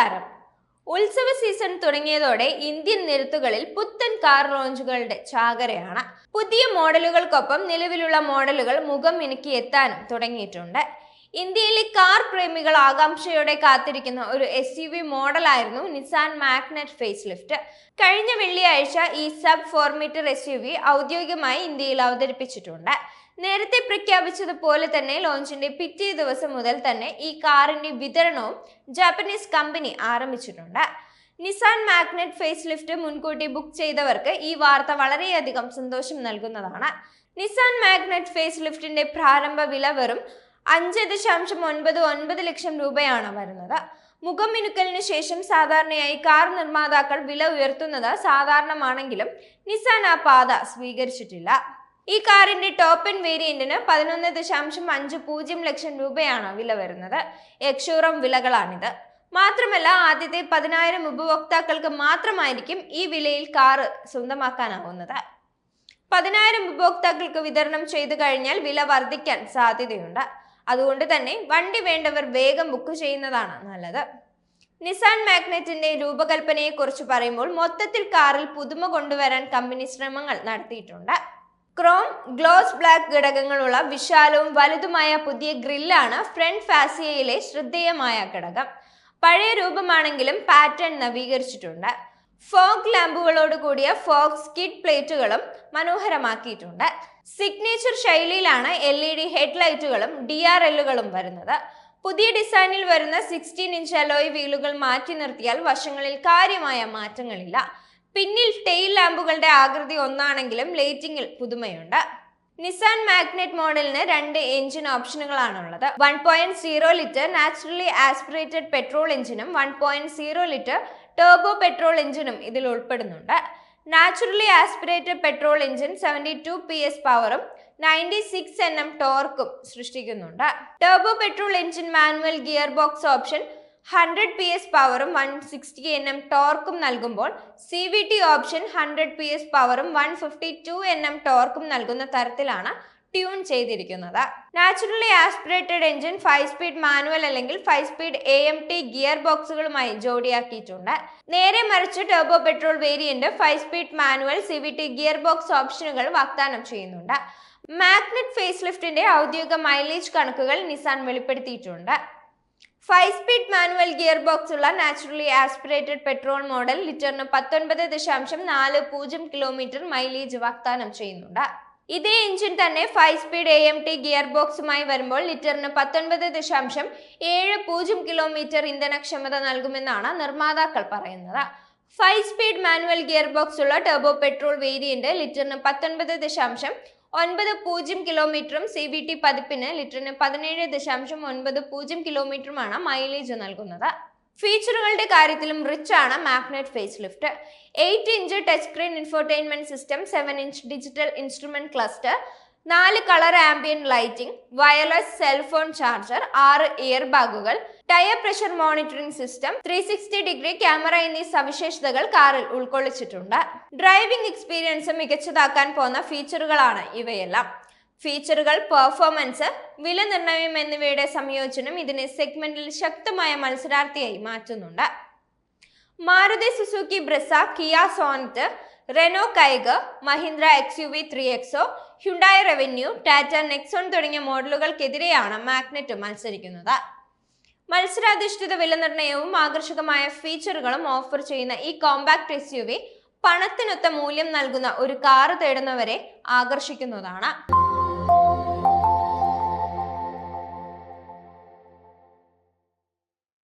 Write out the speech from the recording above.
നമസ്കാരം. ഉത്സവ സീസൺ തുടങ്ങിയതോടെ ഇന്ത്യൻ നിരത്തുകളിൽ പുത്തൻ കാർ ലോഞ്ചുകളുടെ ചാകരയാണ്. പുതിയ മോഡലുകൾക്കൊപ്പം നിലവിലുള്ള മോഡലുകൾ മുഖം മിനുക്കി എത്താനും തുടങ്ങിയിട്ടുണ്ട്. ഇന്ത്യയിലെ കാർ പ്രേമികൾ ആകാംക്ഷയോടെ കാത്തിരിക്കുന്ന ഒരു SUV മോഡലായിരുന്നു നിസാൻ മാഗ്നൈറ്റ് ഫേസ് ലിഫ്റ്റ്. കഴിഞ്ഞ വെള്ളിയാഴ്ച ഈ സബ് 4 മീറ്റർ SUV ഔദ്യോഗികമായി ഇന്ത്യയിൽ അവതരിപ്പിച്ചിട്ടുണ്ട്. നേരത്തെ പ്രഖ്യാപിച്ചതുപോലെ തന്നെ ലോഞ്ചിന്റെ പിറ്റേ ദിവസം മുതൽ തന്നെ ഈ കാറിന്റെ വിതരണവും ജാപ്പനീസ് കമ്പനി ആരംഭിച്ചിട്ടുണ്ട്. നിസാൻ മാഗ്നൈറ്റ് ഫേസ് ലിഫ്റ്റ് മുൻകൂട്ടി ബുക്ക് ചെയ്തവർക്ക് ഈ വാർത്ത വളരെയധികം സന്തോഷം നൽകുന്നതാണ്. നിസാൻ മാഗ്നൈറ്റ് ഫേസ് ലിഫ്റ്റിന്റെ പ്രാരംഭ വില വെറും 5.99 ലക്ഷം രൂപയാണ് വരുന്നത്. മുഖം മിനുക്കലിന് ശേഷം സാധാരണയായി കാർ നിർമ്മാതാക്കൾ വില ഉയർത്തുന്നത് സാധാരണമാണെങ്കിലും നിസാൻ ആ പാത സ്വീകരിച്ചിട്ടില്ല. ഈ കാറിന്റെ ടോപ്പ് എൻഡ് വേരിയന്റിന് 11.50 ലക്ഷം രൂപയാണ് വില വരുന്നത്. എക്സ്ഷോറൂം വിലകളാണിത്. മാത്രമല്ല, ആദ്യത്തെ 10,000 ഉപഭോക്താക്കൾക്ക് മാത്രമായിരിക്കും ഈ വിലയിൽ കാറ് സ്വന്തമാക്കാനാവുന്നത്. 10,000 ഉപഭോക്താക്കൾക്ക് വിതരണം ചെയ്തു കഴിഞ്ഞാൽ വില വർദ്ധിക്കാൻ സാധ്യതയുണ്ട്. അതുകൊണ്ട് തന്നെ വണ്ടി വേണ്ടവർ വേഗം ബുക്ക് ചെയ്യുന്നതാണ് നല്ലത്. നിസാൻ മാഗ്നൈറ്റിന്റെ രൂപകൽപ്പനയെ കുറിച്ച് പറയുമ്പോൾ മൊത്തത്തിൽ കാറിൽ പുതുമ കൊണ്ടുവരാൻ കമ്പനി ശ്രമങ്ങൾ നടത്തിയിട്ടുണ്ട്. ക്രോം ഗ്ലോസ് ബ്ലാക്ക് ഘടകങ്ങളുള്ള വിശാലവും വലുതുമായ പുതിയ ഗ്രില്ലാണ് ഫ്രണ്ട് ഫാസിയയിലെ ശ്രദ്ധേയമായ ഘടകം. പഴയ രൂപമാണെങ്കിലും പാറ്റേൺ നവീകരിച്ചിട്ടുണ്ട്. ഫോഗ് ലാമ്പുകളോട് കൂടിയ ഫോഗ് സ്കിഡ് പ്ലേറ്റുകളും മനോഹരമാക്കിയിട്ടുണ്ട്. സിഗ്നേച്ചർ ശൈലിയിലാണ് LED ഹെഡ്ലൈറ്റുകളും DRLകളും വരുന്നത്. പുതിയ ഡിസൈനിൽ വരുന്ന 16 ഇഞ്ച് അലോയ് വീലുകൾ മാറ്റി നിർത്തിയാൽ വശങ്ങളിൽ കാര്യമായ മാറ്റങ്ങളില്ല. പിന്നിൽ ടെയിൽ ലാമ്പുകളുടെ ആകൃതി ഒന്നാണെങ്കിലും ലൈറ്റിംഗിൽ പുതുമയുണ്ട്. നിസാൻ മാഗ്നൈറ്റ് മോഡലിന് 2 എഞ്ചിൻ ഓപ്ഷനുകളാണുള്ളത്. 1.0 ലിറ്റർ നാച്ചുറലി ആസ്പിറേറ്റഡ് പെട്രോൾ എഞ്ചിനും 1.0 ലിറ്റർ ടർബോ പെട്രോൾ എഞ്ചിനും ഇതിൽ ഉൾപ്പെടുന്നുണ്ട്. Naturally aspirated petrol engine 72 PS പവറും 96 Nm ടോർക്കും സൃഷ്ടിക്കുന്നുണ്ട്. Turbo petrol engine manual gearbox option 100 PS പവറും 160 Nm ടോർക്കും നൽകുമ്പോൾ CVT ഓപ്ഷൻ 100 PS പവറും 152 Nm ടോർക്കും നൽകുന്ന തരത്തിലാണ് ട്യൂൺ ചെയ്തിരിക്കുന്നത്. Naturally aspirated engine 5 speed manual അല്ലെങ്കിൽ 5 സ്പീഡ് AMT ഗിയർ ബോക്സുകളുമായി ജോഡിയാക്കിയിട്ടുണ്ട്. നേരെ മറിച്ച് turbo petrol variant 5 speed manual CVT gearbox ഓപ്ഷനുകൾ വാഗ്ദാനം ചെയ്യുന്നുണ്ട്. മാഗ്നൈറ്റ് ഫേസ് ലിഫ്റ്റിന്റെ ഔദ്യോഗിക മൈലേജ് കണക്കുകൾ നിസാൻ വെളിപ്പെടുത്തിയിട്ടുണ്ട്. 5 സ്പീഡ് മാനുവൽ ഗിയർ ബോക്സ് ഉള്ള നാച്ചുറലി ആസ്പിറേറ്റഡ് പെട്രോൾ മോഡൽ ലിറ്ററിന് 19.40 കിലോമീറ്റർ മൈലേജ് വാഗ്ദാനം ചെയ്യുന്നുണ്ട്. ഇതേ എഞ്ചിൻ തന്നെ 5 സ്പീഡ് AMT ഗിയർ ബോക്സുമായി വരുമ്പോൾ ലിറ്ററിന് 19.70 കിലോമീറ്റർ ഇന്ധനക്ഷമത നൽകുമെന്നാണ് നിർമ്മാതാക്കൾ പറയുന്നത്. 5 സ്പീഡ് മാനുവൽ ഗിയർ ബോക്സ് ഉള്ള ടർബോ പെട്രോൾ വേരിയന്റ് ലിറ്ററിന് 19.90 കിലോമീറ്ററും CVT പതിപ്പിന് ലിറ്ററിന് 17.90 കിലോമീറ്ററുമാണ് മൈലേജ് നൽകുന്നത്. ഫീച്ചറുകളുടെ കാര്യത്തിലും റിച്ച് ആണ് Magnite facelift. 8 inch touch screen infotainment system, 7 inch digital instrument cluster, 4 colour ambient lighting, wireless cellphone charger, 6 ഇയർ ബാഗുകൾ, tyre pressure monitoring system, 360 degree camera എന്നീ സവിശേഷതകൾ കാറിൽ ഉൾക്കൊള്ളിച്ചിട്ടുണ്ട്. ഡ്രൈവിംഗ് എക്സ്പീരിയൻസ് മികച്ചതാക്കാൻ പോകുന്ന ഫീച്ചറുകളാണ് ഇവയെല്ലാം. ഫീച്ചറുകൾ, പെർഫോമൻസ്, വില നിർണ്ണയം എന്നിവയുടെ സംയോജനം ഇതിനെ സെഗ്മെന്റിൽ ശക്തമായ മത്സരാർത്ഥിയായി മാറ്റുന്നുണ്ട്. Maruti Suzuki Brezza, Kia Sonet, Renault Kiger, Mahindra XUV 3XO, Hyundai revenue, Tata Nexon തുടങ്ങിയ മോഡലുകൾക്കെതിരെയാണ് മാഗ്നൈറ്റ് മത്സരിക്കുന്നത്. മത്സരാധിഷ്ഠിത വില നിർണ്ണയവും ആകർഷകമായ ഫീച്ചറുകളും ഓഫർ ചെയ്യുന്ന ഈ കോമ്പാക്ട് SUV പണത്തിനൊത്ത മൂല്യം നൽകുന്ന ഒരു കാറ് തേടുന്നവരെ ആകർഷിക്കുന്നതാണ്.